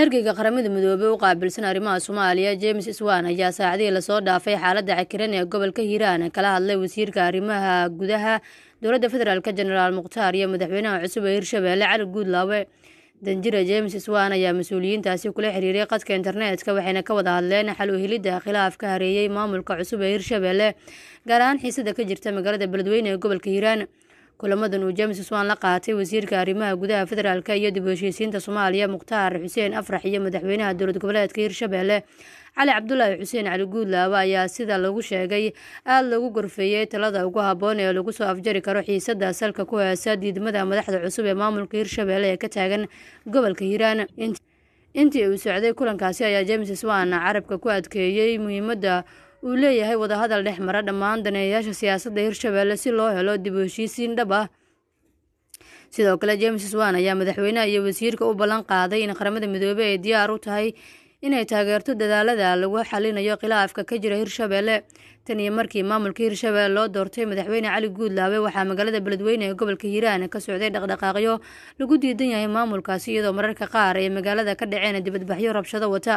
ergeyga qaramada midoobay u qaabilsan arrimaha Soomaaliya James Iswaan ayaa saacadii la soo dhaafay xaaladda cakiran ee gobolka Hiiraan kala hadlay wasiirka arrimaha gudaha dowladda federaalka Generaal Mukhtaar iyo madaxweynaha cusub ee Hirshabelle Cali Guudlaawe. Danjira James Iswaan ayaa mas'uuliyiintaasi kula xiriiray qadka internetka waxayna ka wada hadleen xal u helidda khilaaf ka hareeyay maamulka cusub ee Hirshabelle gaar ahaan xiisada ka jirta magaalada Beledweyne ee gobolka Hiiraan. kulamadan uu James Iswaan la qaatay wasiirka arrimaha gudaha federaalka iyo dib u heshiisiinta Soomaaliya Mukhtaar Xuseen Afrax iyo madaxweynaha dowlad goboleedka Hirshabelle Cali Cabdullaahi Xuseen Cali Guudlaawe ayaa sida lagu sheegay aad lagu gorfeeyay talada ugu habboon ee lagu soo afjari karo xiisada salka ku haysa diidmada madaxda cusub ee maamulka Hirshabelle ee ka taagan gobolka Hiiraan. intii uu socday kulankaasi ayaa James Iswaan carabka ku adkeeyay muhiimadda uu leeyahay wadahadal dhex mara dhammaan daneeyayaasha siyaasadda Hirshabelle si loo helo dib u heshiisiin dhab ah. sidoo kale James Iswaan ayaa madaxweynaha iyo wasiirka u ballan qaaday in qaramada midoobay ay diyaar u tahay inay taageerto dadaalada lagu xalinayo khilaafka ka jira Hirshabelle. tan iyo markii maamulka Hirshabelle loo doortay madaxweyne Cali Guudlaawe waxaa magaalada Beledweyne ee gobolka Hiiraan ka socday dhaqdhaqaaqyo lagu diidan yahay maamulkaasi iyadoo mararka qaar ay magaalada ka dhaceen dibadbaxyo rabshado wata.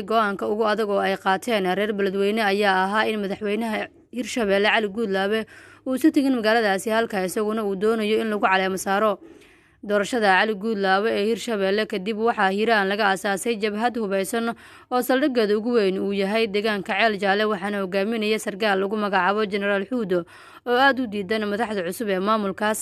go'aanka ugu adag oo ay qaateen reer Beledweyne ayaa ahaa in madaxweynaha Hirshabelle Cali Guudlaawe uu si tegin magaaladaasi halka isaguna uu doonayo in lagu caleemo saaro doorashada Cali Guudlaawe ee Hirshabelle. kadib waxaa Hiiraan laga aasaasay jabhad hubeysan oo saldhiggeeda ugu weyn uu yahay deegaanka Ceel Jaalle waxaana hogaaminaya sarkaal lagu magacaabo Generaal Xuudo oo aad u diidan madaxda cusub ee maamulkaas.